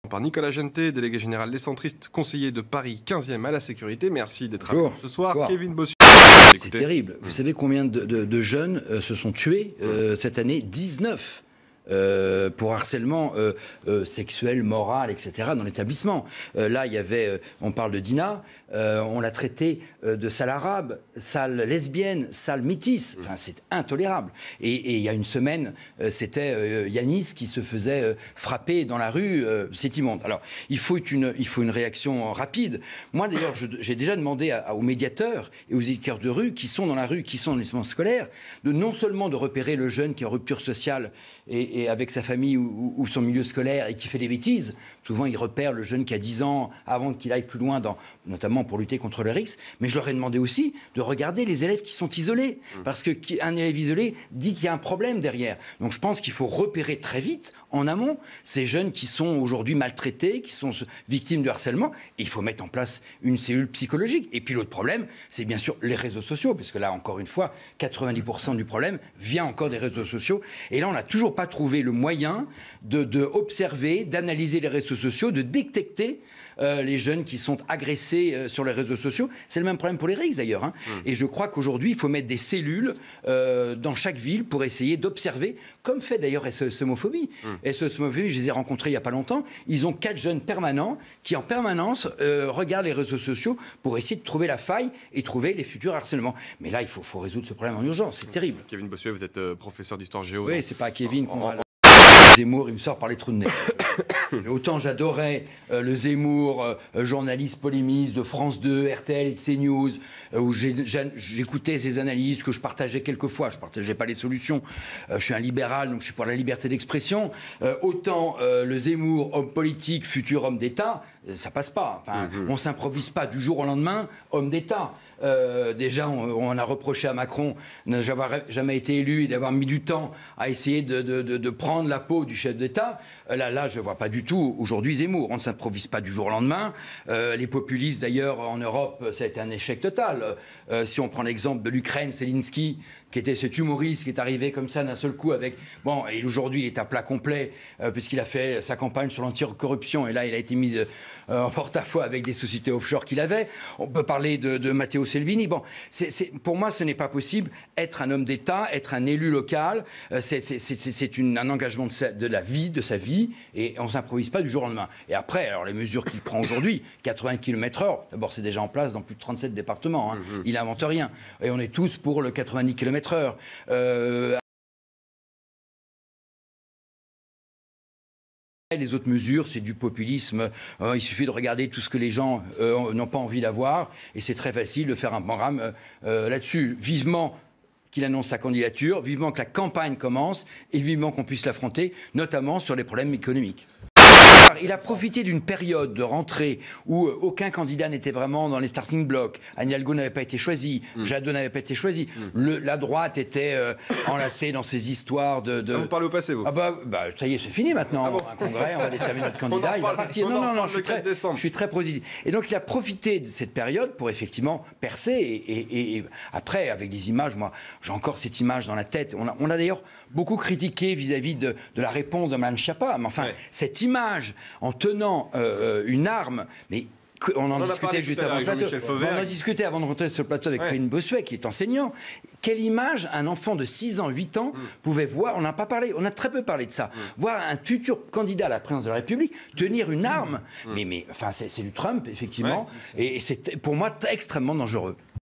Par Nicolas Gentet, délégué général des centristes, conseiller de Paris 15e à la sécurité. Merci d'être avec nous ce soir. Bonsoir. Kevin Bossuet. C'est terrible. Vous savez combien de jeunes se sont tués cette année? 19 pour harcèlement sexuel, moral, etc. dans l'établissement. Là, il y avait, on parle de Dina, on l'a traité de sale arabe, sale lesbienne, sale métisse. Enfin, c'est intolérable. Et il y a une semaine, c'était Yanis qui se faisait frapper dans la rue. C'est immonde. Alors, il faut une réaction rapide. Moi, d'ailleurs, j'ai déjà demandé aux médiateurs et aux éducateurs de rue qui sont dans la rue, qui sont dans l'établissement scolaire, de non seulement de repérer le jeune qui est en rupture sociale et avec sa famille ou son milieu scolaire et qui fait des bêtises. Souvent, ils repèrent le jeune qui a 10 ans avant qu'il aille plus loin, notamment pour lutter contre le RICS. Mais je leur ai demandé aussi de regarder les élèves qui sont isolés. Parce qu'un élève isolé dit qu'il y a un problème derrière. Donc je pense qu'il faut repérer très vite, en amont, ces jeunes qui sont aujourd'hui maltraités, qui sont victimes de harcèlement. Et il faut mettre en place une cellule psychologique. Et puis l'autre problème, c'est bien sûr les réseaux sociaux. Parce que là, encore une fois, 90% du problème vient encore des réseaux sociaux. Et là, on n'a toujours pas trouvé le moyen de observer, d'analyser les réseaux sociaux, de détecter les jeunes qui sont agressés sur les réseaux sociaux. C'est le même problème pour les RICS d'ailleurs. Hein. Et je crois qu'aujourd'hui, il faut mettre des cellules dans chaque ville pour essayer d'observer, comme fait d'ailleurs SOS Homophobie. SOS Homophobie, je les ai rencontrés il n'y a pas longtemps. Ils ont 4 jeunes permanents qui en permanence regardent les réseaux sociaux pour essayer de trouver la faille et trouver les futurs harcèlements. Mais là, il faut résoudre ce problème en urgence. C'est terrible. Kevin Bossuet, vous êtes professeur d'histoire géo. Oui, c'est pas à Kevin qu'on va... Zemmour, il me sort par les trous de nez. Autant j'adorais le Zemmour, journaliste polémiste de France 2, RTL et de CNews, où j'écoutais ses analyses que je partageais quelquefois. Je ne partageais pas les solutions. Je suis un libéral, donc je suis pour la liberté d'expression. Autant le Zemmour, homme politique, futur homme d'État, ça passe pas. Enfin, on s'improvise pas du jour au lendemain homme d'État. Déjà, on a reproché à Macron de n'avoir jamais été élu et d'avoir mis du temps à essayer de prendre la peau du chef d'État. Là, je ne vois pas du tout aujourd'hui Zemmour. On ne s'improvise pas du jour au lendemain. Les populistes, d'ailleurs, en Europe, ça a été un échec total. Si on prend l'exemple de l'Ukraine, Zelensky, qui était cet humoriste qui est arrivé comme ça d'un seul coup avec... Bon, et aujourd'hui, il est à plat complet, puisqu'il a fait sa campagne sur l'anti-corruption, et là, il a été mis en porte-à-faux avec des sociétés offshore qu'il avait. On peut parler de Matteo Salvini. Bon, pour moi, ce n'est pas possible. Être un homme d'État, être un élu local, c'est un engagement de la vie, de sa vie, et on ne s'improvise pas du jour au lendemain. Et après, alors les mesures qu'il prend aujourd'hui, 80 km/h, d'abord, c'est déjà en place dans plus de 37 départements. Hein. Il n'invente rien. Et on est tous pour le 90 km/h. Les autres mesures, c'est du populisme. Il suffit de regarder tout ce que les gens n'ont pas envie d'avoir. Et c'est très facile de faire un programme là-dessus. Vivement qu'il annonce sa candidature, vivement que la campagne commence et vivement qu'on puisse l'affronter, notamment sur les problèmes économiques. Il a profité d'une période de rentrée où aucun candidat n'était vraiment dans les starting blocks. Anne Hidalgo n'avait pas été choisie, Jadot n'avait pas été choisi. La droite était enlacée dans ces histoires de... Ah, vous parlez au passé, vous? Ah bah, ça y est, c'est fini maintenant. Ah bon. Un congrès, on va déterminer notre candidat. Il va partir. Non, je suis très positif. Et donc, il a profité de cette période pour effectivement percer. Et après, avec des images, moi, j'ai encore cette image dans la tête. On a d'ailleurs beaucoup critiqué vis-à-vis de la réponse de Mme Schiappa. Mais enfin, cette image en tenant une arme, mais on en discutait juste avant le plateau. On en discutait avant de rentrer sur le plateau avec Kevin Bossuet, qui est enseignant. Quelle image un enfant de 6 ans, 8 ans pouvait voir, on n'a pas parlé, on a très peu parlé de ça, voir un futur candidat à la présidence de la République tenir une arme. Mais enfin, c'est du Trump, effectivement, et c'est pour moi extrêmement dangereux.